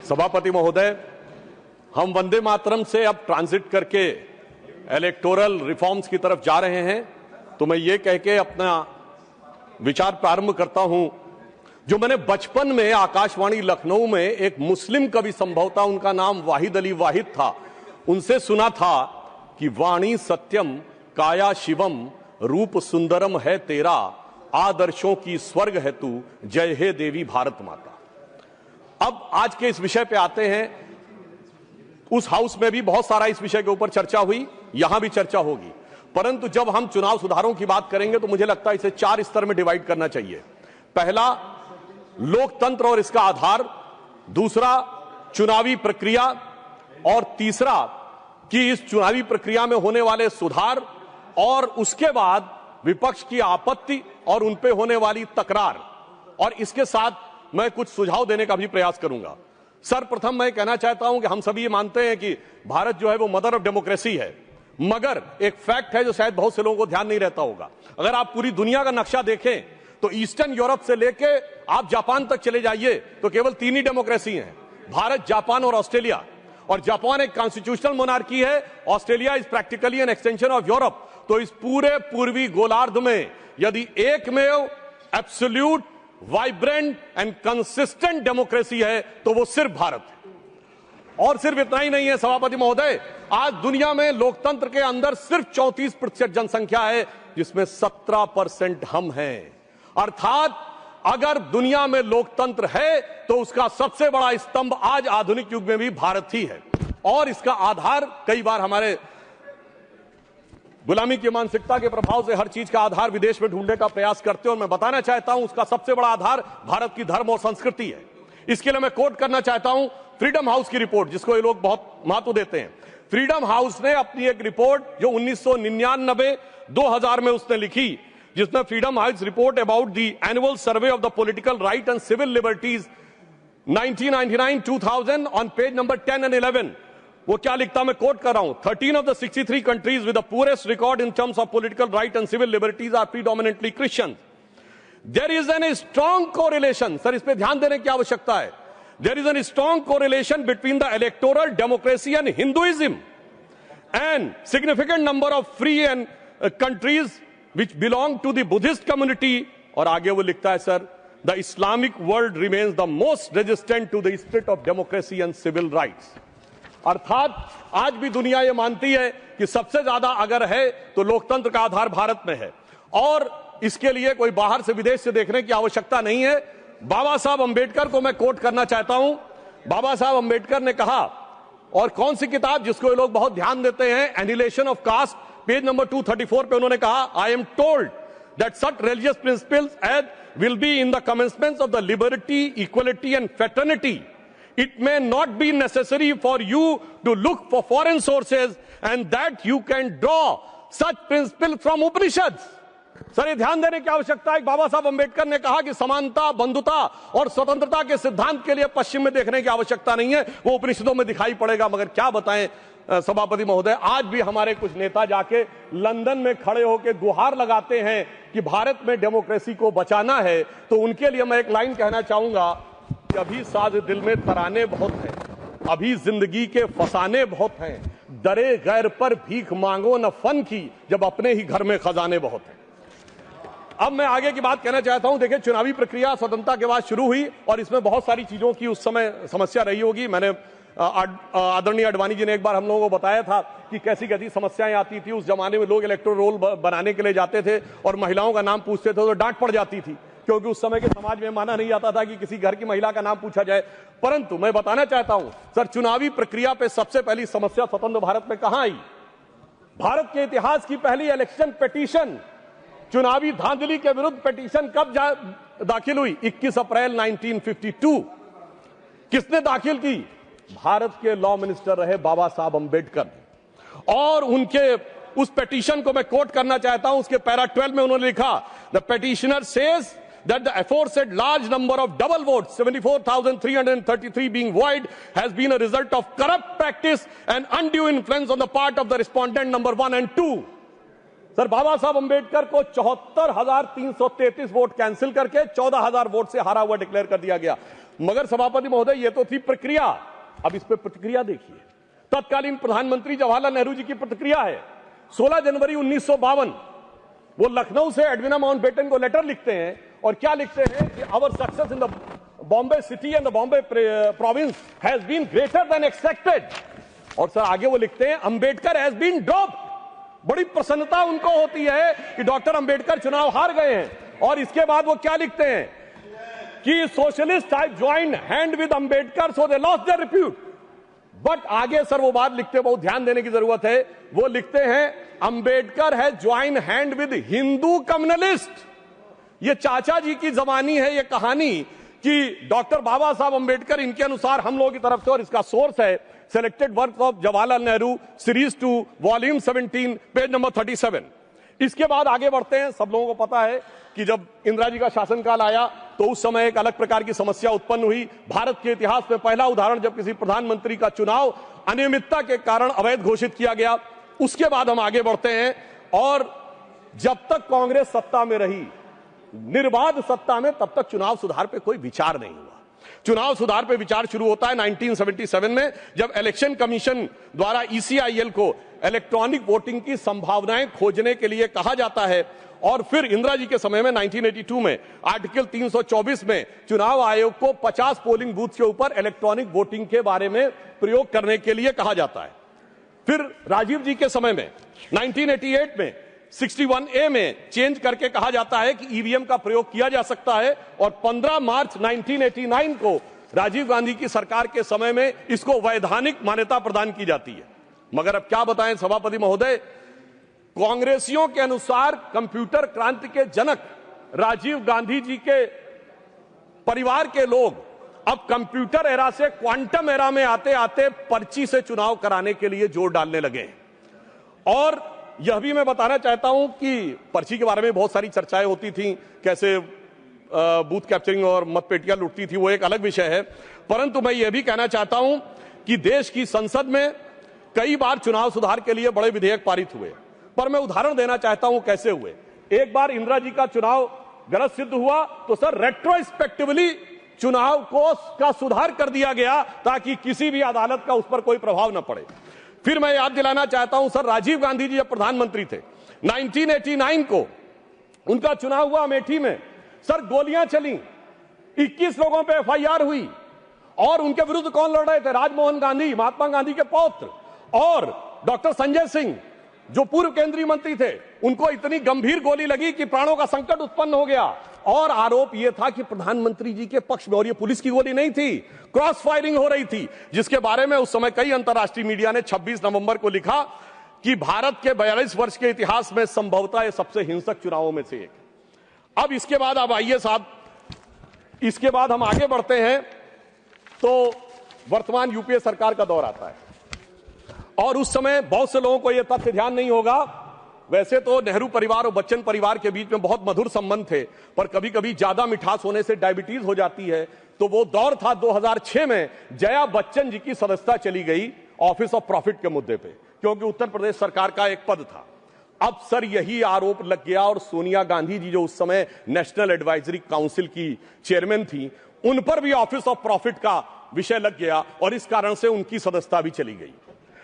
सभापति महोदय, हम वंदे मातरम से अब ट्रांजिट करके इलेक्टोरल रिफॉर्म्स की तरफ जा रहे हैं, तो मैं ये कह के अपना विचार प्रारंभ करता हूं। जो मैंने बचपन में आकाशवाणी लखनऊ में एक मुस्लिम कवि, संभवतः उनका नाम वाहिद अली वाहिद था, उनसे सुना था कि वाणी सत्यम काया शिवम, रूप सुंदरम है तेरा, आदर्शों की स्वर्ग है तू, जय हे देवी भारत माता। अब आज के इस विषय पे आते हैं। उस हाउस में भी बहुत सारा इस विषय के ऊपर चर्चा हुई, यहां भी चर्चा होगी, परंतु जब हम चुनाव सुधारों की बात करेंगे तो मुझे लगता है इसे 4 स्तर में डिवाइड करना चाहिए। पहला, लोकतंत्र और इसका आधार, दूसरा चुनावी प्रक्रिया, और तीसरा कि इस चुनावी प्रक्रिया में होने वाले सुधार, और उसके बाद विपक्ष की आपत्ति और उन पे होने वाली तकरार, और इसके साथ मैं कुछ सुझाव देने का भी प्रयास करूंगा। सर्वप्रथम मैं कहना चाहता हूं कि हम सभी ये मानते हैं कि भारत जो है वो मदर ऑफ डेमोक्रेसी है, मगर एक फैक्ट है जो शायद बहुत से लोगों को ध्यान नहीं रहता होगा। अगर आप पूरी दुनिया का नक्शा देखें तो ईस्टर्न यूरोप से लेके आप जापान तक चले जाइए तो केवल 3 ही डेमोक्रेसी हैं, भारत, जापान और ऑस्ट्रेलिया। और जापान एक कॉन्स्टिट्यूशनल मोनार्की है, Australia is practically an extension of Europe. तो इस पूरे पूर्वी गोलार्ध में यदि एकमेव absolute, vibrant and consistent democracy है तो वो सिर्फ भारत है। और सिर्फ इतना ही नहीं है सभापति महोदय, आज दुनिया में लोकतंत्र के अंदर सिर्फ 34% जनसंख्या है, जिसमें 17% हम हैं। अर्थात अगर दुनिया में लोकतंत्र है तो उसका सबसे बड़ा स्तंभ आज आधुनिक युग में भी भारत ही है। और इसका आधार कई बार हमारे गुलामी की मानसिकता के प्रभाव से हर चीज का आधार विदेश में ढूंढने का प्रयास करते हैं, और मैं बताना चाहता हूं उसका सबसे बड़ा आधार भारत की धर्म और संस्कृति है। इसके लिए मैं कोट करना चाहता हूं फ्रीडम हाउस की रिपोर्ट, जिसको ये लोग बहुत महत्व देते हैं। फ्रीडम हाउस ने अपनी एक रिपोर्ट जो 1999-2000 में उसने लिखी, जिसमें Freedom House report about the annual survey of the political right and civil liberties 1999-2000 on page number 10 and 11, वो क्या लिखता, मैं कोट कर रहा हूं, 13 of the 63 countries with the poorest record in terms of political right and civil liberties are predominantly Christian. There is a strong correlation, sir इस पे ध्यान देने की आवश्यकता है, there is a strong correlation between the electoral democracy and Hinduism, and significant number of free and countries which belong to the Buddhist community. और आगे वो लिखता है, sir, the Islamic world remains the most resistant to the spirit of democracy and civil rights. अर्थात आज भी दुनिया ये मानती है कि सबसे ज्यादा अगर है तो लोकतंत्र का आधार भारत में है, और इसके लिए कोई बाहर से, विदेश से देखने की आवश्यकता नहीं है। बाबा साहब अंबेडकर को मैं कोट करना चाहता हूं। बाबा साहब अंबेडकर ने कहा, और कौन सी किताब जिसको ये लोग बहुत ध्यान देते हैं, annihilation of caste, page number 234 पे उन्होंने कहा, I am told that such religious principles as will be in the commencements of the liberty, equality and fraternity. It may not be necessary for you to look for foreign sources, and that you can draw such principles from Upanishads. Sir ये ध्यान देने की आवश्यकता है। बाबा साहब अंबेडकर ने कहा कि समानता, बंधुता और स्वतंत्रता के सिद्धांत के लिए पश्चिम में देखने की आवश्यकता नहीं है, वो उपनिषदों में दिखाई पड़ेगा। मगर क्या बताएं सभापति महोदय, आज भी हमारे कुछ नेता जाके लंदन में खड़े होकर गुहार लगाते हैं कि भारत में डेमोक्रेसी को बचाना है। तो उनके लिए मैं एक लाइन कहना चाहूंगा, अभी साज दिल में तराने बहुत हैं, अभी जिंदगी के फसाने बहुत हैं, डरे गैर पर भीख मांगो न फन की, जब अपने ही घर में खजाने बहुत हैं। अब मैं आगे की बात कहना चाहता हूं। देखिए, चुनावी प्रक्रिया स्वतंत्रता के बाद शुरू हुई, और इसमें बहुत सारी चीजों की उस समय समस्या रही होगी। मैंने आदरणीय आडवाणी जी ने एक बार हम लोगों को बताया था कि कैसी कैसी समस्याएं आती थी। उस जमाने में लोग इलेक्टोरल रोल बनाने के लिए जाते थे और महिलाओं का नाम पूछते थे तो डांट पड़ जाती थी, क्योंकि उस समय के समाज में माना नहीं आता था कि किसी घर की महिला का नाम पूछा जाए। परंतु मैं बताना चाहता हूं सर, चुनावी प्रक्रिया पे सबसे पहली समस्या स्वतंत्र भारत में कहां आई? भारत के इतिहास की पहली इलेक्शन पिटीशन, चुनावी धांधली के विरुद्ध पिटीशन कब दाखिल हुई? 21 अप्रैल 1952। किसने दाखिल की? भारत के लॉ मिनिस्टर रहे बाबा साहब अंबेडकर। और उनके उस पिटीशन को मैं कोट करना चाहता हूं। उसके पैरा 12 में उन्होंने लिखा, the petitioner says that the aforesaid large number of double votes, 74,333 being void, has been a result of corrupt practice and undue influence on the part of the respondent number 1 and 2. Sir, बाबा साहब अंबेडकर को 74,333 vote cancel करके 14,000 vote से हारा हुआ declare कर दिया गया। मगर सभापति महोदय ये तो थी प्रक्रिया, अब इस पे प्रतिक्रिया देखिए। तत्कालीन प्रधानमंत्री जवाहरलाल नेहरू जी की प्रतिक्रिया है। 16 जनवरी 1952 वो लखनऊ से एडविना माउंटबेटन को लेटर लिखते हैं और क्या लिखते हैं कि our success in the Bombay city and the Bombay province has been greater than expected. और सर आगे वो लिखते हैं अंबेडकर हैज बीन ड्रॉप्ड। बड़ी प्रसन्नता उनको होती है कि डॉक्टर अंबेडकर चुनाव हार गए हैं। और इसके बाद वो क्या लिखते हैं कि socialist have joined hand with Ambedkar so they lost their repute. But आगे सर वो बात लिखते, बहुत ध्यान देने की जरूरत है, वो लिखते हैं अंबेडकर है join hand with Hindu communalist. ये चाचा जी की जबानी है ये कहानी कि डॉक्टर बाबा साहब अंबेडकर इनके अनुसार हम लोगों की तरफ से, और इसका सोर्स है selected work of Jawaharlal Nehru series 2 volume 17 page number 37। इसके बाद आगे बढ़ते हैं। सब लोगों को पता है कि जब इंदिरा जी का शासनकाल आया तो उस समय एक अलग प्रकार की समस्या उत्पन्न हुई। भारत के इतिहास में पहला उदाहरण जब किसी प्रधानमंत्री का चुनाव अनियमितता के कारण अवैध घोषित किया गया। उसके बाद हम आगे बढ़ते हैं और जब तक कांग्रेस सत्ता में रही, निर्बाध सत्ता में, तब तक चुनाव सुधार पे कोई विचार नहीं हुआ। चुनाव सुधार पे विचार शुरू होता है 1977 में, जब इलेक्शन कमीशन द्वारा ECIL को इलेक्ट्रॉनिक वोटिंग की संभावनाएं खोजने के लिए कहा जाता है। और फिर इंदिरा जी के समय में 1982 में आर्टिकल 324 में चुनाव आयोग को 50 पोलिंग बूथ के ऊपर इलेक्ट्रॉनिक वोटिंग के बारे में प्रयोग करने के लिए कहा जाता है। फिर राजीव जी के समय में 1988 में 61A में चेंज करके कहा जाता है कि EVM का प्रयोग किया जा सकता है। और 15 मार्च 1989 को राजीव गांधी की सरकार के समय में इसको वैधानिक मान्यता प्रदान की जाती है। मगर अब क्या बताएं सभापति महोदय, कांग्रेसियों के अनुसार कंप्यूटर क्रांति के जनक राजीव गांधी जी के परिवार के लोग अब कंप्यूटर एरा से क्वांटम एरा में आते आते पर्ची से चुनाव कराने के लिए जोर डालने लगे। और यह भी मैं बताना चाहता हूं कि पर्ची के बारे में बहुत सारी चर्चाएं होती थी, कैसे बूथ कैप्चरिंग और मतपेटियां लुटती थी, वो एक अलग विषय है। परंतु मैं यह भी कहना चाहता हूं कि देश की संसद में कई बार चुनाव सुधार के लिए बड़े विधेयक पारित हुए, पर मैं उदाहरण देना चाहता हूं कैसे हुए। एक बार इंदिरा जी का चुनाव गलत सिद्ध हुआ तो सर रेट्रोस्पेक्टिवली चुनाव को का सुधार कर दिया गया ताकि किसी भी अदालत का उस पर कोई प्रभाव न पड़े। फिर मैं याद दिलाना चाहता हूं सर, राजीव गांधी जी जब प्रधानमंत्री थे 1989 को उनका चुनाव हुआ अमेठी में, सर गोलियां चली, 21 लोगों पे FIR हुई। और उनके विरुद्ध कौन लड़ रहे थे? राजमोहन गांधी, महात्मा गांधी के पौत्र, और डॉक्टर संजय सिंह जो पूर्व केंद्रीय मंत्री थे, उनको इतनी गंभीर गोली लगी कि प्राणों का संकट उत्पन्न हो गया। और आरोप यह था कि प्रधानमंत्री जी के पक्ष में, और यह पुलिस की गोली नहीं थी, क्रॉस फायरिंग हो रही थी, जिसके बारे में उस समय कई अंतर्राष्ट्रीय मीडिया ने 26 नवंबर को लिखा कि भारत के 42 वर्ष के इतिहास में संभवतः यह सबसे हिंसक चुनावों में से एक। अब इसके बाद अब आइए साहब, इसके बाद हम आगे बढ़ते हैं तो वर्तमान UPA सरकार का दौर आता है। और उस समय बहुत से लोगों को यह तथ्य ध्यान नहीं होगा, वैसे तो नेहरू परिवार और बच्चन परिवार के बीच में बहुत मधुर संबंध थे, पर कभी कभी ज्यादा मिठास होने से डायबिटीज हो जाती है। तो वो दौर था 2006 में जया बच्चन जी की सदस्यता चली गई ऑफिस ऑफ प्रॉफिट के मुद्दे पे, क्योंकि उत्तर प्रदेश सरकार का एक पद था। अब सर यही आरोप लग गया और सोनिया गांधी जी जो उस समय नेशनल एडवाइजरी काउंसिल की चेयरमैन थी, उन पर भी ऑफिस ऑफ प्रॉफिट का विषय लग गया और इस कारण से उनकी सदस्यता भी चली गई।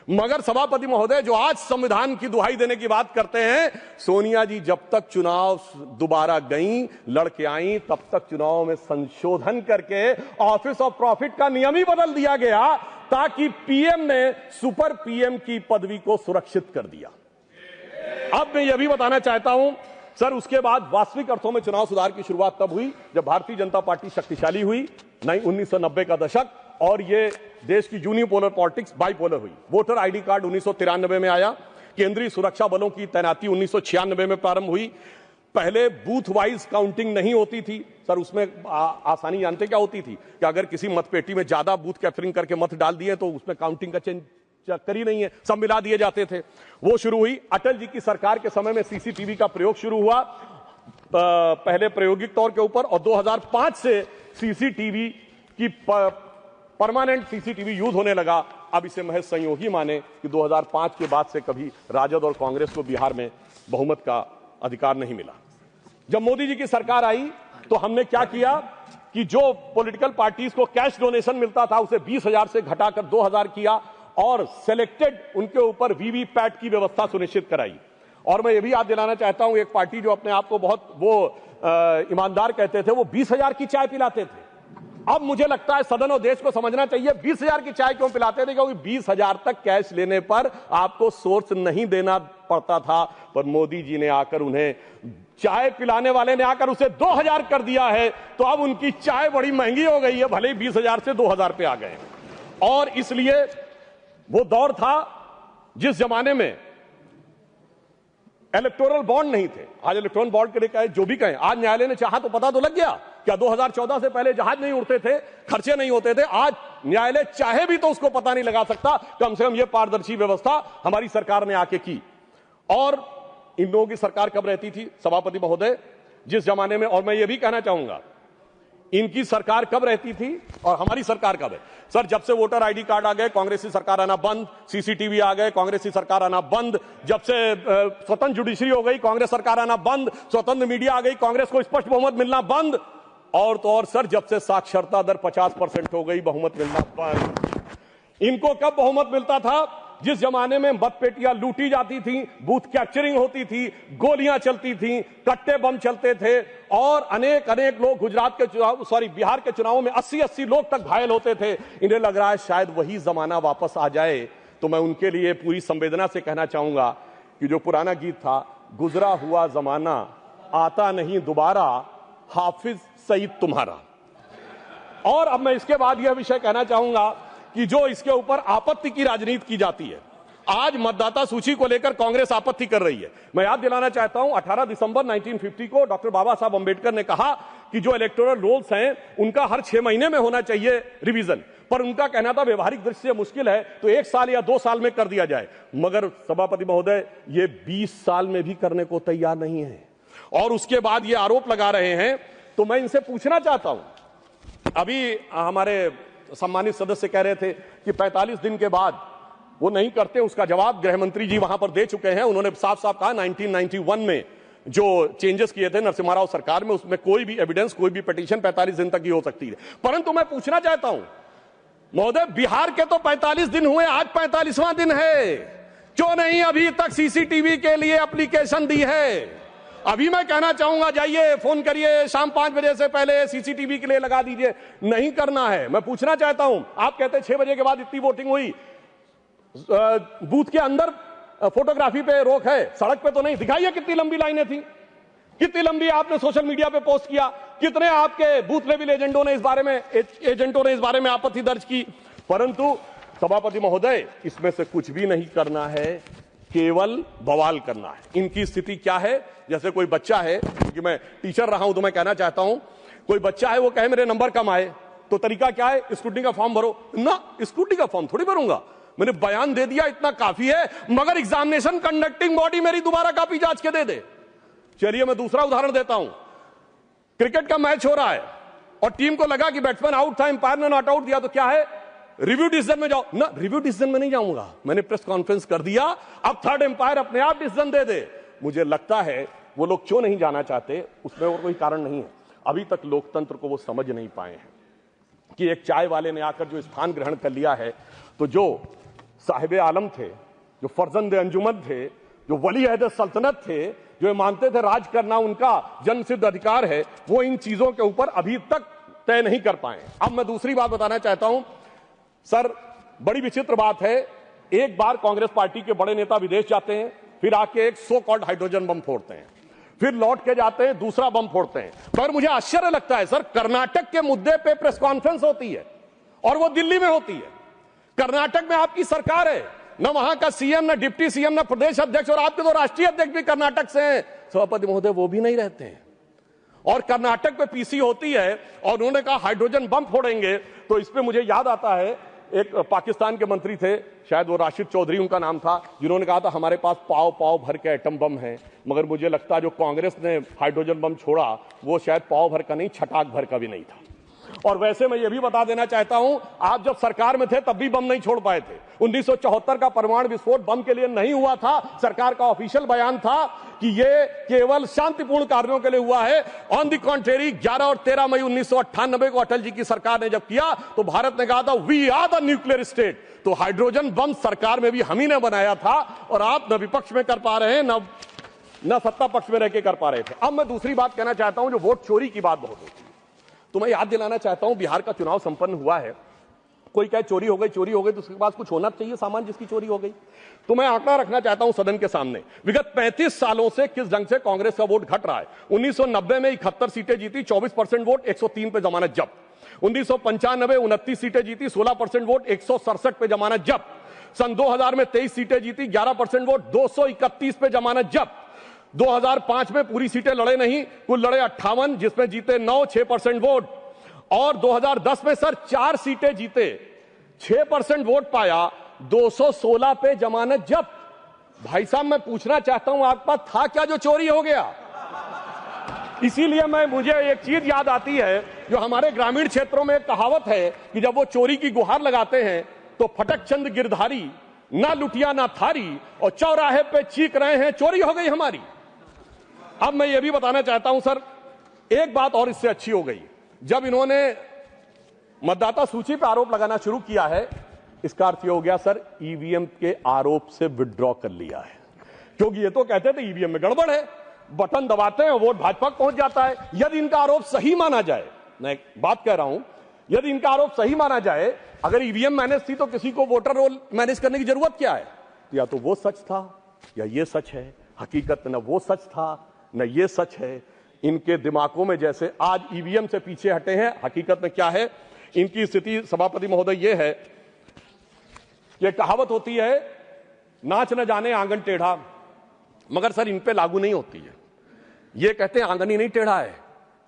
मगर सभापति महोदय, जो आज संविधान की दुहाई देने की बात करते हैं, सोनिया जी जब तक चुनाव दोबारा गईं, लड़के आईं, तब तक चुनाव में संशोधन करके ऑफिस ऑफ प्रॉफिट का नियम ही बदल दिया गया ताकि पीएम ने सुपर पीएम की पदवी को सुरक्षित कर दिया। अब मैं यह भी बताना चाहता हूं सर, उसके बाद वास्तविक अर्थों में चुनाव सुधार की शुरुआत तब हुई जब भारतीय जनता पार्टी शक्तिशाली हुई, 1990 का दशक, और ये देश की यूनिपोलर पॉलिटिक्स बाइपोलर हुई। वोटर आईडी कार्ड 1993 में आया, केंद्रीय सुरक्षा बलों की तैनाती 1996 में प्रारंभ हुई। पहले बूथ वाइज काउंटिंग नहीं होती थी सर, उसमें आसानी जानते क्या होती थी कि अगर किसी मतपेटी में ज्यादा बूथ कैप्चरिंग करके मत डाल दिए तो उसमें काउंटिंग का चक्कर ही नहीं है, सब मिला दिए जाते थे। वो शुरू हुई। अटल जी की सरकार के समय में CCTV का प्रयोग शुरू हुआ, पहले प्रायोगिक तौर के ऊपर, और 2005 से CCTV की परमानेंट CCTV यूज होने लगा। अब इसे महज संयोगी माने कि 2005 के बाद से कभी राजद और कांग्रेस को बिहार में बहुमत का अधिकार नहीं मिला। जब मोदी जी की सरकार आई तो हमने क्या किया कि जो पॉलिटिकल पार्टीज को कैश डोनेशन मिलता था उसे 20,000 से घटाकर 2,000 किया और सिलेक्टेड उनके ऊपर वीवीपैट की व्यवस्था सुनिश्चित कराई। और मैं ये भी याद दिलाना चाहता हूं, एक पार्टी जो अपने आप को बहुत ईमानदार कहते थे, वो 20,000 की चाय पिलाते थे। अब मुझे लगता है सदन और देश को समझना चाहिए 20,000 की चाय क्यों पिलाते थे, क्योंकि 20,000 तक कैश लेने पर आपको सोर्स नहीं देना पड़ता था। पर मोदी जी ने आकर उन्हें, चाय पिलाने वाले ने आकर उसे 2,000 कर दिया है, तो अब उनकी चाय बड़ी महंगी हो गई है, भले ही 20,000 से 2,000 पे आ गए। और इसलिए वो दौर था जिस जमाने में इलेक्टोरल बॉन्ड नहीं थे। आज इलेक्ट्रॉन बॉन्ड के लिए कहे जो भी कहें, आज न्यायालय ने चाहा तो पता तो लग गया। क्या 2014 से पहले जहाज नहीं उड़ते थे, खर्चे नहीं होते थे? आज न्यायालय चाहे भी तो उसको पता नहीं लगा सकता। कम से कम यह पारदर्शी व्यवस्था हमारी सरकार ने आके की। और इन लोगों की सरकार कब रहती थी सभापति महोदय, जिस जमाने में, और मैं ये भी कहना चाहूंगा इनकी सरकार कब रहती थी और हमारी सरकार कब है? सर, जब से वोटर आईडी कार्ड आ गए कांग्रेस की सरकार आना बंद, सीसीटीवी आ गए कांग्रेस की सरकार आना बंद, जब से स्वतंत्र जुडिशरी हो गई कांग्रेस सरकार आना बंद, स्वतंत्र मीडिया आ गई कांग्रेस को स्पष्ट बहुमत मिलना बंद। और तो और सर, जब से साक्षरता दर 50% हो गई बहुमत मिलना बंद। इनको कब बहुमत मिलता था? जिस जमाने में मतपेटियां लूटी जाती थी, बूथ कैप्चरिंग होती थी, गोलियां चलती थी, कट्टे बम चलते थे और अनेक लोग गुजरात के चुनाव, बिहार के चुनावों में 80 लोग तक घायल होते थे। इन्हें लग रहा है शायद वही जमाना वापस आ जाए। तो मैं उनके लिए पूरी संवेदना से कहना चाहूंगा कि जो पुराना गीत था, गुजरा हुआ जमाना आता नहीं दोबारा, हाफिज सईद तुम्हारा। और अब मैं इसके बाद यह विषय कहना चाहूंगा कि जो इसके ऊपर आपत्ति की राजनीति की जाती है, आज मतदाता सूची को लेकर कांग्रेस आपत्ति कर रही है। मैं याद दिलाना चाहता हूं 18 दिसंबर 1950 को डॉक्टर बाबा साहब अंबेडकर ने कहा कि जो इलेक्टोरल रोल्स हैं उनका हर 6 महीने में होना चाहिए रिवीजन। पर उनका कहना था व्यवहारिक दृष्टि से मुश्किल है तो 1 साल या 2 साल में कर दिया जाए। मगर सभापति महोदय, ये 20 साल में भी करने को तैयार नहीं है और उसके बाद ये आरोप लगा रहे हैं। तो मैं इनसे पूछना चाहता हूं, अभी हमारे सम्मानित सदस्य कह रहे थे कि 45 दिन के बाद वो नहीं करते, उसका जवाब गृह मंत्री जी वहां पर दे चुके हैं। उन्होंने साफ साफ कहा 1991 में जो चेंजेस किए थे नरसिम्हा राव सरकार में, उसमें कोई भी एविडेंस, कोई भी पिटीशन 45 दिन तक ही हो सकती है। परंतु मैं पूछना चाहता हूं महोदय, बिहार के तो 45 दिन हुए, आज 45वां दिन है, क्यों नहीं अभी तक सीसीटीवी के लिए एप्लीकेशन दी है? अभी मैं कहना चाहूंगा जाइए फोन करिए, शाम 5 बजे से पहले सीसीटीवी के लिए लगा दीजिए। नहीं करना है। मैं पूछना चाहता हूं, आप कहते हैं 6 बजे के बाद इतनी वोटिंग हुई, बूथ के अंदर फोटोग्राफी पे रोक है, सड़क पे तो नहीं। दिखाइए कितनी लंबी लाइनें थी, कितनी लंबी आपने सोशल मीडिया पे पोस्ट किया, कितने आपके बूथ लेवल एजेंटों ने इस बारे में आपत्ति दर्ज की। परंतु सभापति महोदय, इसमें से कुछ भी नहीं करना है, केवल बवाल करना है। इनकी स्थिति क्या है? जैसे कोई बच्चा है, क्योंकि मैं टीचर रहा हूं तो मैं कहना चाहता हूं, कोई बच्चा है वो कहे मेरे नंबर कम आए, तो तरीका क्या है? स्क्रूटनी का फॉर्म भरो ना। स्क्रूटनी का फॉर्म थोड़ी भरूंगा, मैंने बयान दे दिया, इतना काफी है। मगर एग्जामिनेशन कंडक्टिंग बॉडी मेरी दोबारा कॉपी जांच के दे दे। चलिए मैं दूसरा उदाहरण देता हूं। क्रिकेट का मैच हो रहा है और टीम को लगा कि बैट्समैन आउट था, अंपायर ने नॉट आउट दिया, तो क्या है? रिव्यू डिसीजन में जाओ ना। रिव्यू डिसीजन में नहीं जाऊंगा, मैंने प्रेस कॉन्फ्रेंस कर दिया, अब थर्ड अंपायर अपने आप डिसीजन दे दे। मुझे लगता है वो लोग क्यों नहीं जाना चाहते, उसमें और कोई कारण नहीं है। अभी तक लोकतंत्र को वो समझ नहीं पाए हैं कि एक चाय वाले ने आकर जो स्थान ग्रहण कर लिया है, तो जो साहिब आलम थे, जो फर्जंद अंजुमन थे, जो वली अहद सल्तनत थे, जो मानते थे राज करना उनका जन्मसिद्ध अधिकार है, वो इन चीजों के ऊपर अभी तक तय नहीं कर पाए। अब मैं दूसरी बात बताना चाहता हूं सर, बड़ी विचित्र बात है, एक बार कांग्रेस पार्टी के बड़े नेता विदेश जाते हैं, फिर आके एक सो कॉल्ड हाइड्रोजन बम फोड़ते हैं, फिर लौट के जाते हैं दूसरा बम फोड़ते हैं। पर मुझे आश्चर्य लगता है सर, कर्नाटक के मुद्दे पे प्रेस कॉन्फ्रेंस होती है और वो दिल्ली में होती है। कर्नाटक में आपकी सरकार है, न वहां का सीएम, न डिप्टी सीएम, न प्रदेश अध्यक्ष, और आपके तो राष्ट्रीय अध्यक्ष भी कर्नाटक से हैं सभापति महोदय, वो भी नहीं रहते हैं। और कर्नाटक पे पीसी होती है और उन्होंने कहा हाइड्रोजन बम फोड़ेंगे। तो इस पे मुझे याद आता है, एक पाकिस्तान के मंत्री थे, शायद वो राशिद चौधरी उनका नाम था, जिन्होंने कहा था हमारे पास पाव पाव भर के एटम बम है। मगर मुझे लगता है जो कांग्रेस ने हाइड्रोजन बम छोड़ा वो शायद पाव भर का नहीं, छटाक भर का भी नहीं था। और वैसे मैं ये भी बता देना चाहता हूं, आप जब सरकार में थे तब भी बम नहीं छोड़ पाए थे। 1974 का परमाणु विस्फोट बम के लिए नहीं हुआ था। सरकार का ऑफिशियल बयान था कि ये केवल शांतिपूर्ण कार्यों के लिए हुआ है। ऑन द कॉन्ट्रेरी 11 और 13 मई 1998 को अटल जी की सरकार ने जब किया तो भारत ने कहा था we are the nuclear state. तो हाइड्रोजन बम सरकार में भी हम ही ने बनाया था और आप न विपक्ष में कर पा रहे हैं न सत्ता पक्ष में रह के कर पा रहे थे। अब मैं दूसरी बात कहना चाहता हूं, जो वोट चोरी की बात बहुत होती है, तो मैं याद दिलाना चाहता हूं बिहार का चुनाव संपन्न हुआ है। कोई कहे चोरी हो गई तो उसके पास कुछ होना चाहिए सामान जिसकी चोरी हो गई। तो मैं आंकड़ा रखना चाहता हूं सदन के सामने, विगत 35 सालों से किस ढंग से कांग्रेस का वोट घट रहा है। 1990 में 71 सीटें जीती, 24% वोट, 103 पे जमानत जब्त। 1995 29 सीटें जीती, 16% वोट, 167 पे जमानत जब्त। सन 2000 में 23 सीटें जीती, 11% वोट, 231 पे जमानत जब्त। 2005 में पूरी सीटें लड़े नहीं, कुल लड़े 58, जिसमें जीते 9, 6% वोट। और 2010 में सर 4 सीटें जीते, 6% वोट पाया, 216 पे जमानत जब्त। भाई साहब मैं पूछना चाहता हूं आपके पास था क्या जो चोरी हो गया? इसीलिए मुझे एक चीज याद आती है, जो हमारे ग्रामीण क्षेत्रों में एक कहावत है कि जब वो चोरी की गुहार लगाते हैं तो फटक चंद गिरधारी, ना लुटिया ना थारी, और चौराहे पे चीख रहे हैं चोरी हो गई हमारी। अब मैं ये भी बताना चाहता हूं सर, एक बात और इससे अच्छी हो गई, जब इन्होंने मतदाता सूची पर आरोप लगाना शुरू किया है, इसका अर्थ ये हो गया सर ईवीएम के आरोप से विड्रॉ कर लिया है। क्योंकि ये तो कहते थे ईवीएम में गड़बड़ है, बटन दबाते हैं वोट भाजपा को पहुंच जाता है। यदि इनका आरोप सही माना जाए, मैं एक बात कह रहा हूं, यदि इनका आरोप सही माना जाए, अगर ईवीएम मैनेज थी तो किसी को वोटर रोल मैनेज करने की जरूरत क्या है? या तो वो सच था या ये सच है। हकीकत न वो सच था न ये सच है। इनके दिमागों में जैसे आज ईवीएम से पीछे हटे हैं, हकीकत में क्या है इनकी स्थिति सभापति महोदय ये है, ये कहावत होती है नाच न जाने आंगन टेढ़ा, मगर सर इन पे लागू नहीं होती है। ये कहते हैं आंगन ही नहीं टेढ़ा है,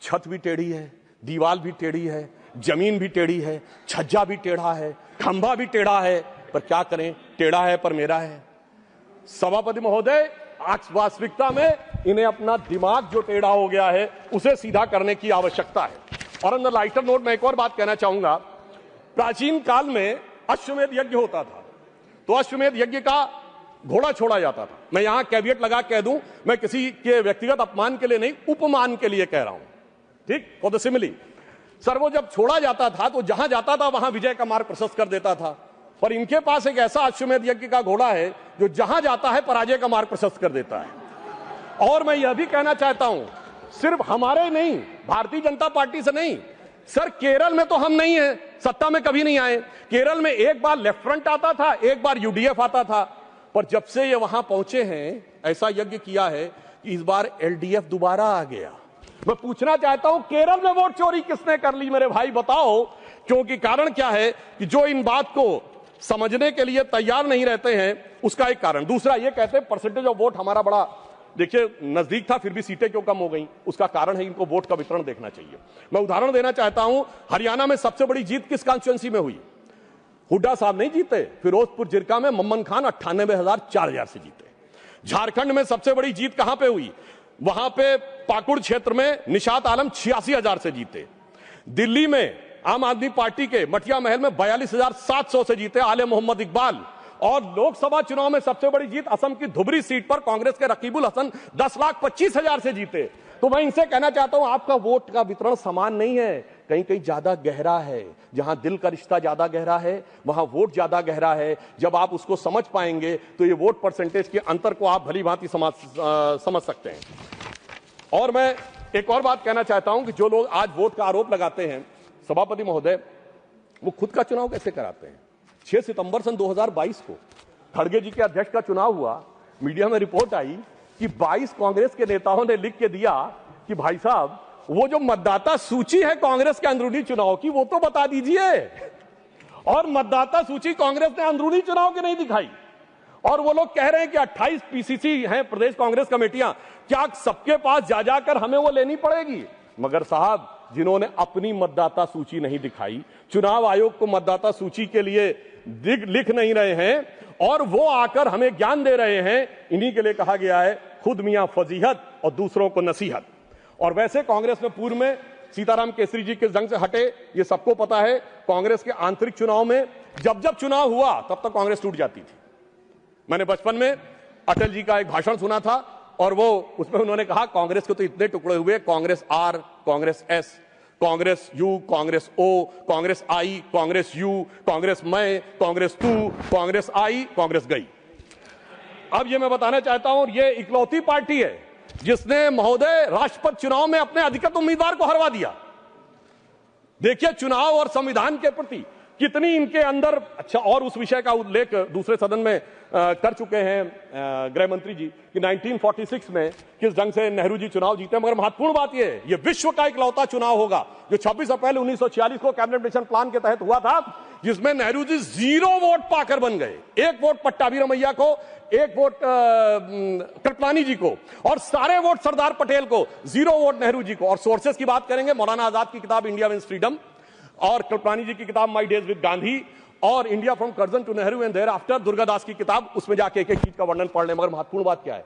छत भी टेढ़ी है, दीवार भी टेढ़ी है, जमीन भी टेढ़ी है, छज्जा भी टेढ़ा है, खंभा भी टेढ़ा है, पर क्या करें टेढ़ा है पर मेरा है। सभापति महोदय वास्तविकता में इन्हें अपना दिमाग जो टेढ़ा हो गया है उसे सीधा करने की आवश्यकता है। और ऑन द लाइटर नोट मैं एक और बात कहना चाहूंगा, प्राचीन काल में अश्वमेध यज्ञ होता था, तो अश्वमेध यज्ञ का घोड़ा छोड़ा जाता था। मैं यहां कैवियट लगा कह दूं, मैं किसी के व्यक्तिगत अपमान के लिए नहीं, उपमान के लिए कह रहा हूं, ठीक, फॉर द सिमिली। सर वो जब छोड़ा जाता था तो जहां जाता था वहां विजय का मार्ग प्रशस्त कर देता था, पर इनके पास एक ऐसा अश्वमेध यज्ञ का घोड़ा है जो जहां जाता है पराजय का मार्ग प्रशस्त कर देता है। और मैं यह भी कहना चाहता हूं, सिर्फ हमारे नहीं, भारतीय जनता पार्टी से नहीं, सर केरल में तो हम नहीं है, सत्ता में कभी नहीं आए। केरल में एक बार लेफ्ट फ्रंट आता था, एक बार यूडीएफ आता था, पर जब से ये वहां पहुंचे हैं ऐसा यज्ञ किया है कि इस बार एलडीएफ दोबारा आ गया। मैं पूछना चाहता हूं केरल में वोट चोरी किसने कर ली मेरे भाई बताओ? क्योंकि कारण क्या है कि जो इन बात को समझने के लिए तैयार नहीं रहते हैं, उसका एक कारण। दूसरा ये कहते हैं परसेंटेज ऑफ वोट हमारा बड़ा, देखिए नजदीक था फिर भी सीटें क्यों कम हो गई, उसका कारण है इनको वोट का वितरण देखना चाहिए। मैं उदाहरण देना चाहता हूं, हरियाणा में सबसे बड़ी जीत किस कॉन्स्टिट्यूएंसी में हुई? हुड्डा साहब नहीं जीते, फिरोजपुर जिरका में मम्मन खान 98,000 से जीते। झारखंड में सबसे बड़ी जीत कहां पे हुई? वहां पे पाकुड़ क्षेत्र में निशात आलम 86,000 से जीते। दिल्ली में आम आदमी पार्टी के मटिया महल में 42,700 से जीते आले मोहम्मद इकबाल। और लोकसभा चुनाव में सबसे बड़ी जीत असम की धुबरी सीट पर कांग्रेस के रकीबुल हसन 10,25,000 से जीते। तो मैं इनसे कहना चाहता हूं आपका वोट का वितरण समान नहीं है, कहीं कहीं ज्यादा गहरा है। जहां दिल का रिश्ता ज्यादा गहरा है वहां वोट ज्यादा गहरा है। जब आप उसको समझ पाएंगे तो ये वोट परसेंटेज के अंतर को आप भली भांति समझ सकते हैं। और मैं एक और बात कहना चाहता हूं कि जो लोग आज वोट का आरोप लगाते हैं सभापति महोदय, वो खुद का चुनाव कैसे कराते हैं? 6 सितंबर सन 2022 को खड़गे जी के अध्यक्ष का चुनाव हुआ, मीडिया में रिपोर्ट आई कि 22 कांग्रेस के नेताओं ने लिख के दिया कि भाई साहब वो जो मतदाता सूची है कांग्रेस के अंदरूनी चुनाव की वो तो बता दीजिए। और मतदाता सूची कांग्रेस ने अंदरूनी चुनाव की नहीं दिखाई। और वो लोग कह रहे हैं कि 28 पीसीसी हैं प्रदेश कांग्रेस कमेटियां, क्या सबके पास जा जाकर हमें वो लेनी पड़ेगी? मगर साहब जिन्होंने अपनी मतदाता सूची नहीं दिखाई, चुनाव आयोग को मतदाता सूची के लिए लिख नहीं रहे हैं और वो आकर हमें ज्ञान दे रहे हैं, इन्हीं के लिए कहा गया है खुद मियां फजीहत और दूसरों को नसीहत। और वैसे कांग्रेस में पूर्व में सीताराम केसरी जी किस ढंग से हटे ये सबको पता है। कांग्रेस के आंतरिक चुनाव में जब जब चुनाव हुआ तब तक कांग्रेस टूट जाती थी। मैंने बचपन में अटल जी का एक भाषण सुना था और वो उसमें उन्होंने कहा कांग्रेस के तो इतने टुकड़े हुए, Congress R, Congress S, Congress U, Congress O, Congress I, Congress U, Congress मैं, कांग्रेस तू, कांग्रेस आई, कांग्रेस गई। अब ये मैं बताना चाहता हूं, ये इकलौती पार्टी है जिसने महोदय राष्ट्रपति चुनाव में अपने अधिकृत उम्मीदवार को हरवा दिया। देखिए चुनाव और संविधान के प्रति कितनी इनके अंदर, अच्छा, और उस विषय का उल्लेख दूसरे सदन में कर चुके हैं गृह मंत्री जी कि 1946 में किस ढंग से नेहरू जी चुनाव जीते। मगर महत्वपूर्ण बात यह है, यह विश्व का इकलौता चुनाव होगा जो 26 अप्रैल 1946 को कैबिनेट मिशन प्लान के तहत हुआ था, जिसमें नेहरू जी 0 वोट पाकर बन गए। 1 वोट पट्टाभी रमैया को, 1 वोट कृपलानी जी को और सारे वोट सरदार पटेल को, 0 वोट नेहरू जी को। और सोर्सेस की बात करेंगे, मौलाना आजाद की किताब इंडिया विंस फ्रीडम और कृपलानी जी की किताब माई डेज विद गांधी और India from Curzon to Nehru and thereafter Durgadas की किताब, उसमें जाके एक एक चीज का वर्णन पढ़ लें। मगर महत्वपूर्ण बात क्या है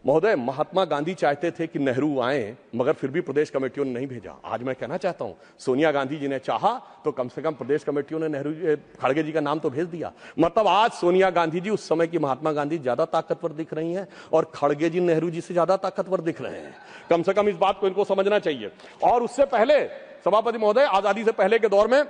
महोदय, महात्मा गांधी चाहते थे कि नेहरू आए, मगर फिर भी प्रदेश कमेटियों ने नहीं भेजा। आज मैं कहना चाहता हूं, सोनिया गांधी जी ने चाहा तो कम से कम प्रदेश कमेटियों ने नेहरू खड़गे जी का नाम तो भेज दिया। मतलब आज सोनिया गांधी जी उस समय की महात्मा गांधी ज्यादा ताकतवर दिख रही हैं और खड़गे जी नेहरू जी से ज्यादा ताकतवर दिख रहे हैं। कम से कम इस बात को इनको समझना चाहिए। और उससे पहले सभापति महोदय, आजादी से पहले के दौर में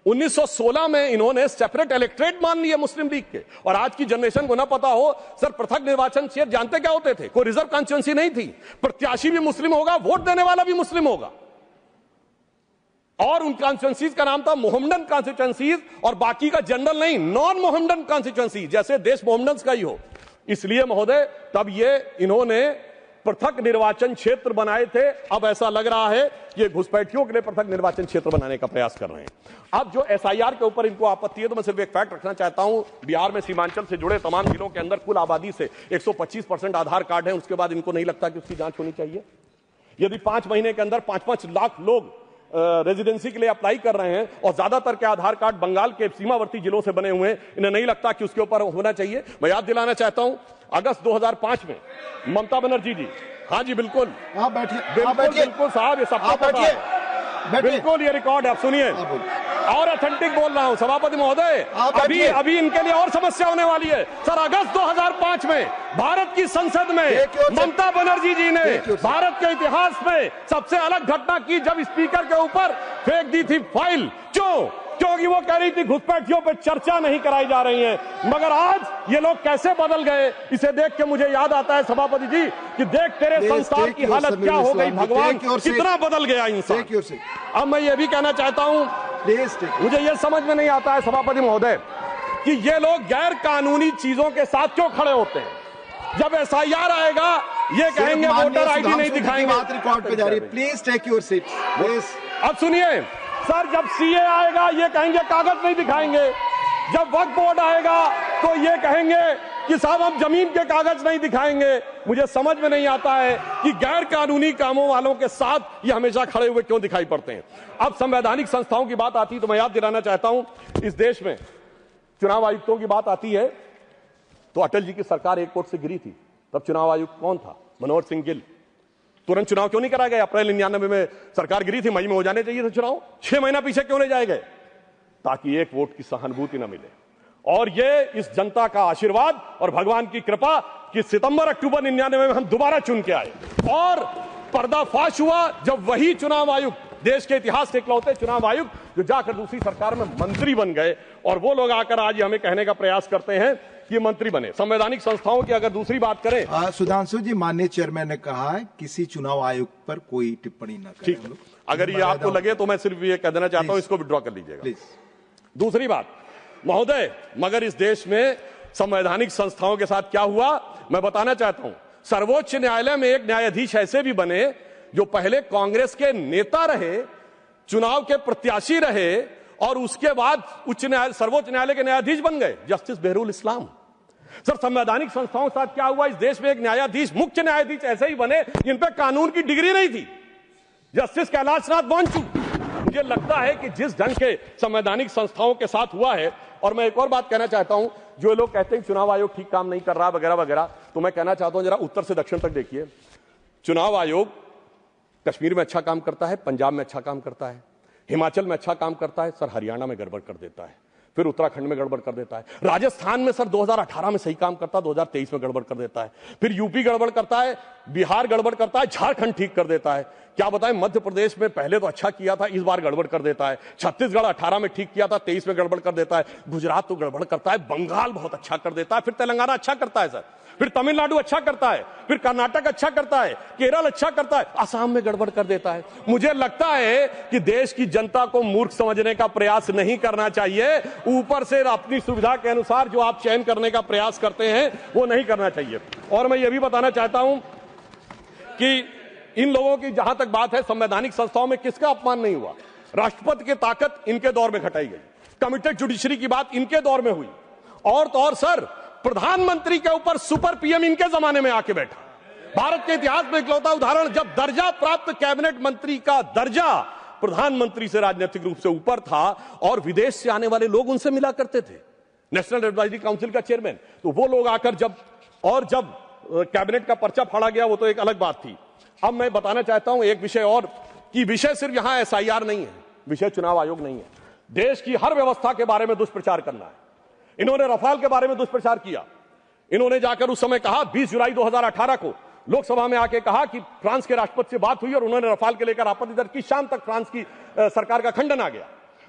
1916 में इन्होंने सेपरेट इलेक्ट्रेट मान लिए मुस्लिम लीग के। और आज की जनरेशन को ना पता हो, सर पृथक निर्वाचन क्षेत्र जानते क्या होते थे? कोई रिजर्व कॉन्स्टिट्यूंसी नहीं थी, प्रत्याशी भी मुस्लिम होगा, वोट देने वाला भी मुस्लिम होगा। और उन कॉन्स्टिट्यूंसीज का नाम था मोहम्मडन कॉन्स्टिट्यूंसीज, और बाकी का जनरल नहीं, नॉन मोहम्मडन कॉन्स्टिट्यूंसी, जैसे देश मोहम्मडन का ही हो। इसलिए महोदय तब ये इन्होंने पृथक निर्वाचन क्षेत्र बनाए थे। अब ऐसा लग रहा है कि घुसपैठियों के लिए पृथक निर्वाचन क्षेत्र बनाने का प्रयास कर रहे हैं। अब जो एसआईआर के ऊपर इनको आपत्ति है, तो मैं सिर्फ एक फैक्ट रखना चाहता हूं, बिहार में सीमांचल से जुड़े तमाम जिलों के अंदर कुल आबादी से 125% आधार कार्ड है। उसके बाद इनको नहीं लगता कि उसकी जांच होनी चाहिए। यदि 5 महीने के अंदर 5-5 लाख लोग रेजिडेंसी के लिए अप्लाई कर रहे हैं और ज्यादातर के आधार कार्ड बंगाल के सीमावर्ती जिलों से बने हुए हैं, इन्हें नहीं लगता कि उसके ऊपर होना चाहिए। मैं याद दिलाना चाहता हूं, अगस्त 2005 में ममता बनर्जी जी, हाँ जी बिल्कुल, बिल्कुल साहब, ये सबको पता है, बिल्कुल ये रिकॉर्ड है, आप सुनिए और ऑथेंटिक बोल रहा हूं सभापति महोदय। अभी इनके लिए और समस्या होने वाली है। सर अगस्त 2005 में भारत की संसद में ममता बनर्जी जी ने भारत के इतिहास में सबसे अलग घटना की, जब स्पीकर के ऊपर फेंक दी थी फाइल। क्योंकि वो कह रही थी घुसपैठियों पे चर्चा नहीं कराई जा रही है। मगर आज ये लोग कैसे बदल गए, इसे देख के मुझे याद आता है सभापति जी कि देख तेरे संस्थान की हालत क्या हो गई, भगवान कितना बदल गया इंसान। अब मैं ये भी कहना चाहता हूं, मुझे ये समझ में नहीं आता है सभापति महोदय कि ये लोग गैर कानूनी चीजों के साथ क्यों खड़े होते हैं। जब एसआईआर आएगा ये कहेंगे वोटर आईडी नहीं दिखाएंगे। रिकॉर्ड पे जा रही है, प्लीज टेक योर सीट। अब सुनिए सर, जब सीए आएगा ये कहेंगे कागज नहीं दिखाएंगे। जब वक्फ बोर्ड आएगा तो ये कहेंगे कि साहब हम जमीन के कागज नहीं दिखाएंगे। मुझे समझ में नहीं आता है कि गैर कानूनी कामों वालों के साथ ये हमेशा खड़े हुए क्यों दिखाई पड़ते हैं। अब संवैधानिक संस्थाओं की बात आती है तो मैं याद दिलाना चाहता हूं, इस देश में चुनाव आयुक्तों की बात आती है तो अटल जी की सरकार एक वोट से गिरी थी। तब चुनाव आयुक्त कौन था? मनोहर सिंह गिल। तुरंत चुनाव क्यों नहीं कराया गया? अप्रैल 99 में सरकार गिरी थी, मई में हो जाने चाहिए थे चुनाव। 6 महीना पीछे क्यों ले जाए गए? ताकि एक वोट की सहानुभूति न मिले। और ये इस जनता का आशीर्वाद और भगवान की कृपा कि सितंबर अक्टूबर 99 में हम दोबारा चुन के आए। और पर्दाफाश हुआ जब वही चुनाव आयुक्त, देश के इतिहास के इकलौते चुनाव आयुक्त, जो जाकर दूसरी सरकार में मंत्री बन गए, और वो लोग आकर आज हमें कहने का प्रयास करते हैं कि मंत्री बने। संवैधानिक संस्थाओं की अगर दूसरी बात करें, सुधांशु जी, माननीय चेयरमैन ने कहा है किसी चुनाव आयुक्त पर कोई टिप्पणी न करें। ठीक, अगर ये आपको लगे तो मैं सिर्फ ये कह देना चाहता हूं, इसको विड्रॉ कर लीजिएगा। दूसरी बात महोदय, मगर इस देश में संवैधानिक संस्थाओं के साथ क्या हुआ मैं बताना चाहता हूं। सर्वोच्च न्यायालय में एक न्यायाधीश ऐसे भी बने जो पहले कांग्रेस के नेता रहे, चुनाव के प्रत्याशी रहे, और उसके बाद सर्वोच्च न्यायालय के न्यायाधीश बन गए, जस्टिस बेहरुल इस्लाम। सर संवैधानिक संस्थाओं के साथ क्या हुआ? इस देश में एक न्यायाधीश, मुख्य न्यायाधीश ऐसे ही बने जिन पे कानून की डिग्री नहीं थी, जस्टिस कैलाशनाथ वांचू। मुझे लगता है कि जिस ढंग के संवैधानिक संस्थाओं के साथ हुआ है, और मैं एक और बात कहना चाहता हूं, जो लोग कहते हैं चुनाव आयोग ठीक काम नहीं कर रहा वगैरह वगैरह, तो मैं कहना चाहता हूं जरा उत्तर से दक्षिण तक देखिए। चुनाव आयोग कश्मीर में अच्छा काम करता है, पंजाब में अच्छा काम करता है, हिमाचल में अच्छा काम करता है, सर हरियाणा में गड़बड़ कर देता है, फिर उत्तराखंड में गड़बड़ कर देता है, राजस्थान में सर 2018 में सही काम करता है, 2023 में गड़बड़ कर देता है, फिर यूपी गड़बड़ करता है, बिहार गड़बड़ करता है, झारखंड ठीक कर देता है। क्या बताएं, मध्य प्रदेश में पहले तो अच्छा किया था, इस बार गड़बड़ कर देता है। छत्तीसगढ़ 18 में ठीक किया था, 23 में गड़बड़ कर देता है। गुजरात तो गड़बड़ करता है, बंगाल बहुत अच्छा कर देता है, फिर तेलंगाना अच्छा करता है सर, फिर तमिलनाडु अच्छा करता है, फिर कर्नाटक अच्छा करता है, केरल अच्छा करता है, असम में गड़बड़ कर देता है। मुझे लगता है कि देश की जनता को मूर्ख समझने का प्रयास नहीं करना चाहिए, ऊपर से अपनी सुविधा के अनुसार जो आप चयन करने का प्रयास करते हैं वो नहीं करना चाहिए। और मैं ये भी बताना चाहता हूं कि इन लोगों की जहां तक बात है, संवैधानिक संस्थाओं में किसका अपमान नहीं हुआ। राष्ट्रपति की ताकत इनके दौर में घटाई गई, कमिटेड जुडिशरी की बात इनके दौर में हुई, और तो और सर प्रधानमंत्री के ऊपर सुपर पीएम इनके जमाने में आके बैठा। भारत के इतिहास में इकलौता उदाहरण, जब दर्जा प्राप्त कैबिनेट मंत्री का दर्जा प्रधानमंत्री से राजनीतिक रूप से ऊपर था और विदेश से आने वाले लोग उनसे मिला करते थे, नेशनल एडवाइजरी काउंसिल का चेयरमैन, तो वो लोग आकर जब कैबिनेट का पर्चा फाड़ा गया वो तो एक अलग बात थी। अब मैं बताना चाहता हूं एक विषय और, कि विषय सिर्फ यहां एसआईआर नहीं है, विषय चुनाव आयोग नहीं है। देश की हर व्यवस्था के बारे में दुष्प्रचार करना है। इन्होंने रफाल के बारे में दुष्प्रचार किया। इन्होंने जाकर उस समय कहा, 20 जुलाई 2018 को लोकसभा में आके कहा कि फ्रांस के राष्ट्रपति से बात हुई और उन्होंने रफाल के लेकर आपत्ति दर्ज की। शाम तक फ्रांस की सरकार का खंडन आ गया।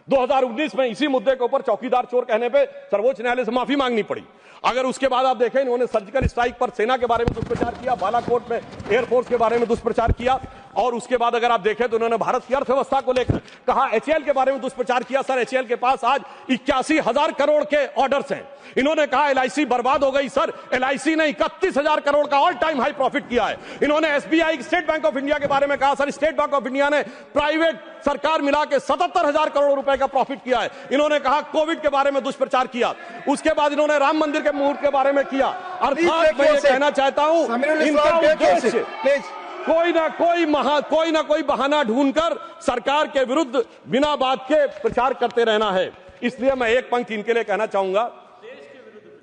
2019 में इसी मुद्दे के ऊपर चौकीदार चोर कहने पे सर्वोच्च न्यायालय से माफी मांगनी पड़ी। अगर उसके बाद आप देखें, इन्होंने सर्जिकल स्ट्राइक पर सेना के बारे में दुष्प्रचार किया, बालाकोट में एयरफोर्स के बारे में दुष्प्रचार किया, और उसके बाद अगर आप देखें तो उन्होंने भारत की अर्थव्यवस्था को लेकर कहा, एचएएल के बारे में दुष्प्रचार किया। सर एचएएल के पास आज 81,000 करोड़ के ऑर्डर्स हैं। इन्होंने कहा एलआईसी बर्बाद हो गई। सर एलआईसी ने 31,000 करोड़ का ऑल टाइम हाई प्रॉफिट किया है। इन्होंने SBI, state bank of India के बारे में कहा, sir state bank of India ने प्राइवेट सरकार मिला के 77,000 करोड़ रुपए का प्रॉफिट किया है। इन्होंने कहा कोविड के बारे में दुष्प्रचार किया। उसके बाद इन्होंने राम मंदिर के मुहूर्त के बारे में किया। अर्थात मैं ये कहना चाहता हूं, इनका उद्देश्य कोई ना कोई बहाना ढूंढकर सरकार के विरुद्ध बिना बात के प्रचार करते रहना है। इसलिए मैं एक पंक्ति इनके लिए कहना चाहूंगा,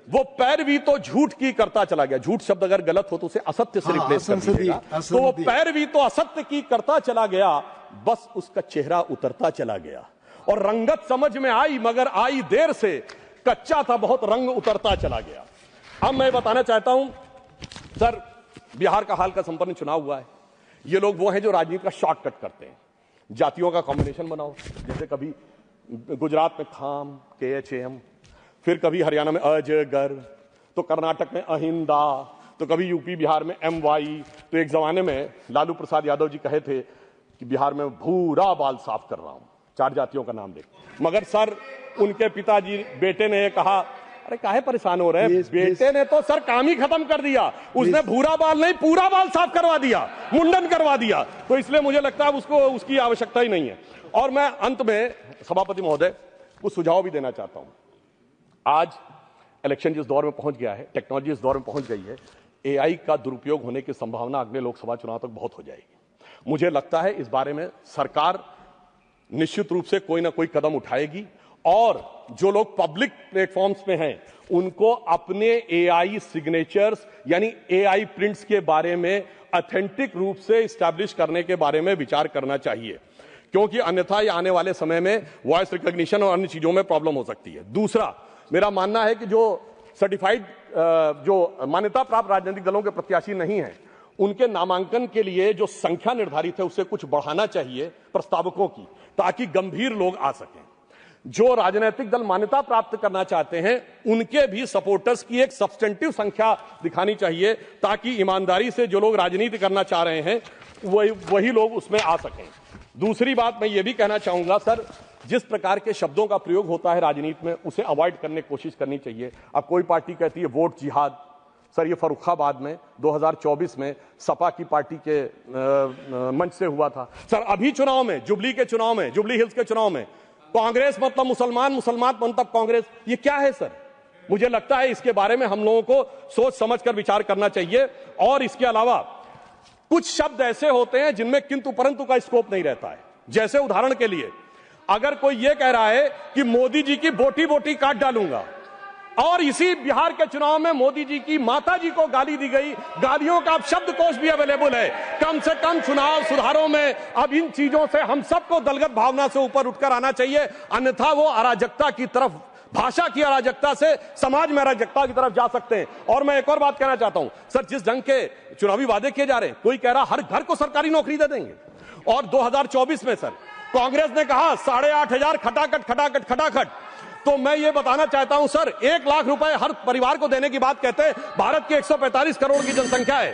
वो पैरवी तो झूठ की करता चला गया। झूठ शब्द अगर गलत हो तो उसे असत्य से रिप्लेस कर दीजिएगा। तो वो पैरवी तो असत्य की करता चला गया, बस उसका चेहरा उतरता चला गया और रंगत समझ में आई, मगर आई देर से, कच्चा था बहुत, रंग उतरता चला गया। अब मैं बताना चाहता हूं सर, बिहार का हाल का संपन्न चुनाव हुआ है। ये लोग वो हैं जो राजनीति का शॉर्टकट करते हैं, जातियों का कॉम्बिनेशन बनाओ, जैसे कभी गुजरात में खाम KHAM, फिर कभी हरियाणा में अजगर, तो कर्नाटक में अहिंदा, तो कभी यूपी बिहार में MY। तो एक जमाने में लालू प्रसाद यादव जी कहे थे कि बिहार में भूरा बाल साफ कर रहा हूं, 4 जातियों का नाम देख। मगर सर उनके पिताजी बेटे ने कहा, अरे काहे परेशान हो रहे हैं, बेटे ने तो सर काम ही खत्म कर दिया, उसने भूरा बाल नहीं पूरा बाल साफ करवा दिया, मुंडन करवा दिया। तो इसलिए मुझे लगता है उसको उसकी आवश्यकता ही नहीं है। और मैं अंत में सभापति महोदय कुछ सुझाव भी देना चाहता हूं। आज इलेक्शन जिस दौर में पहुंच गया है, टेक्नोलॉजी इस दौर में पहुंच गई है, AI का दुरुपयोग होने की संभावना अगले लोकसभा चुनाव तक बहुत हो जाएगी। मुझे लगता है इस बारे में सरकार निश्चित रूप से कोई ना कोई कदम उठाएगी, और जो लोग पब्लिक प्लेटफॉर्म्स पे हैं उनको अपने AI सिग्नेचर्स यानी AI प्रिंट्स के बारे में ऑथेंटिक रूप से स्टैब्लिश करने के बारे में विचार करना चाहिए, क्योंकि अन्यथा ये आने वाले समय में वॉइस रिकॉग्निशन और अन्य चीजों में प्रॉब्लम हो सकती है। दूसरा, मेरा मानना है कि जो सर्टिफाइड जो मान्यता प्राप्त राजनीतिक दलों के प्रत्याशी नहीं हैं, उनके नामांकन के लिए जो संख्या निर्धारित है उसे कुछ बढ़ाना चाहिए प्रस्तावकों की, ताकि गंभीर लोग आ सकें। जो राजनीतिक दल मान्यता प्राप्त करना चाहते हैं उनके भी सपोर्टर्स की एक सब्सटेंटिव संख्या दिखानी चाहिए, ताकि ईमानदारी से जो लोग राजनीति करना चाह रहे हैं वही लोग उसमें आ सकें। दूसरी बात मैं ये भी कहना चाहूंगा सर, जिस प्रकार के शब्दों का प्रयोग होता है राजनीति में उसे अवॉइड करने की कोशिश करनी चाहिए। अब कोई पार्टी कहती है वोट जिहाद, सर ये फर्रुखाबाद में 2024 में सपा की पार्टी के मंच से हुआ था। सर अभी चुनाव में, जुबली के चुनाव में, जुबली हिल्स के चुनाव में, कांग्रेस मतलब मुसलमान, मुसलमान मतलब कांग्रेस, ये क्या है सर? मुझे लगता है इसके बारे में हम लोगों को सोच समझकर विचार करना चाहिए। और इसके अलावा कुछ शब्द ऐसे होते हैं जिनमें किंतु परंतु का स्कोप नहीं रहता है। जैसे उदाहरण के लिए, अगर कोई ये कह रहा है कि मोदी जी की बोटी बोटी काट डालूंगा, और इसी बिहार के चुनाव में मोदी जी की माता जी को गाली दी गई। गालियों का अब शब्दकोश भी अवेलेबल है। कम से कम चुनाव सुधारों में अब इन चीजों से हम सबको दलगत भावना से ऊपर उठकर आना चाहिए, अन्यथा वो अराजकता की तरफ, भाषा की अराजकता से समाज में अराजकता की तरफ जा सकते हैं। और मैं एक और बात कहना चाहता हूं सर, जिस ढंग के चुनावी वादे किए जा रहे हैं, कोई कह रहा हर घर को सरकारी नौकरी दे देंगे, और 2024 में सर कांग्रेस ने कहा 8,500 खटाखट खटाखट खटाखट। तो मैं ये बताना चाहता हूं सर, 1 लाख रुपए हर परिवार को देने की बात कहते हैं। भारत की 145 करोड़ की जनसंख्या है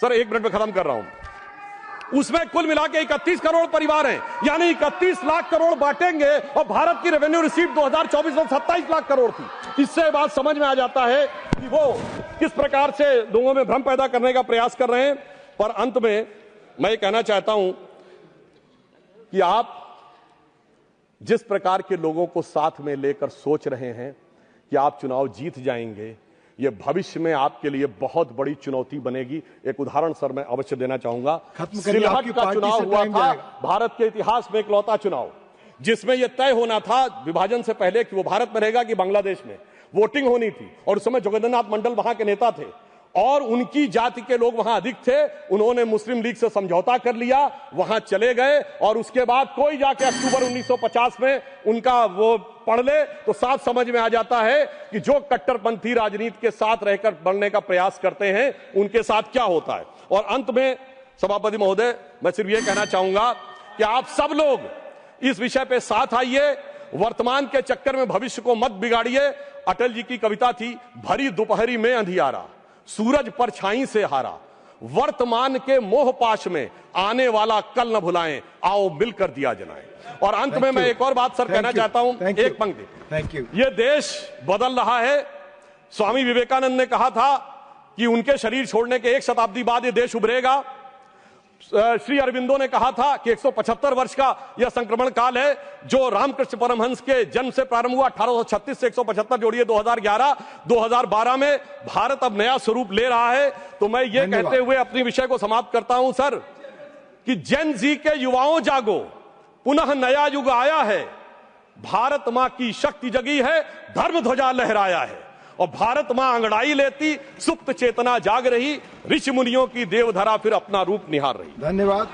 सर, 1 मिनट में खत्म कर रहा हूं। उसमें कुल मिला के 31 करोड़ परिवार हैं, यानी 31 लाख करोड़ बांटेंगे, और भारत की रेवेन्यू रिसीव 2024 में 27 लाख करोड़ थी। इससे बात समझ में आ जाता है कि वो किस प्रकार से लोगों में भ्रम पैदा करने का प्रयास कर रहे हैं। पर अंत में मैं ये कहना चाहता हूं कि आप जिस प्रकार के लोगों को साथ में लेकर सोच रहे हैं कि आप चुनाव जीत जाएंगे, ये भविष्य में आपके लिए बहुत बड़ी चुनौती बनेगी। एक उदाहरण सर मैं अवश्य देना चाहूंगा। सिलहट का चुनाव हुआ था, भारत के इतिहास में इकलौता चुनाव जिसमें यह तय होना था विभाजन से पहले कि वो भारत में रहेगा कि बांग्लादेश में। वोटिंग होनी थी और उस समय जोगेंद्रनाथ मंडल वहां के नेता थे और उनकी जाति के लोग वहां अधिक थे। उन्होंने मुस्लिम लीग से समझौता कर लिया, वहां चले गए, और उसके बाद कोई जाके अक्टूबर 1950 में उनका वो पढ़ ले तो साफ समझ में आ जाता है कि जो कट्टरपंथी राजनीति के साथ रहकर बढ़ने का प्रयास करते हैं उनके साथ क्या होता है। और अंत में सभापति महोदय, मैं सिर्फ ये कहना चाहूंगा कि आप सब लोग इस विषय पे साथ आइए, वर्तमान के चक्कर में भविष्य को मत बिगाड़िए। अटल जी की कविता थी, भरी दोपहरी में अंधियारा, सूरज परछाई से हारा, वर्तमान के मोह पाश में आने वाला कल न भुलाएं, आओ मिलकर दिया जलाएं। और अंत में मैं एक और बात सर कहना चाहता हूं, एक पंक्ति। Thank you. ये देश बदल रहा है। स्वामी विवेकानंद ने कहा था कि उनके शरीर छोड़ने के 1 शताब्दी बाद ये देश उभरेगा। श्री अरविंदो ने कहा था कि 175 वर्ष का यह संक्रमण काल है जो रामकृष्ण परमहंस के जन्म से प्रारंभ हुआ। 1836 से 175 जोड़िए 2011, 2012 में भारत अब नया स्वरूप ले रहा है। तो मैं ये कहते हुए अपनी विषय को समाप्त करता हूं सर कि जेन जी के युवाओं जागो, पुनः नया युग आया है, भारत मां की शक्ति जगी है, धर्म ध्वजा लहराया है, और भारत मां अंगड़ाई लेती, सुप्त चेतना जाग रही, ऋषि मुनियों की देवधरा फिर अपना रूप निहार रही। धन्यवाद।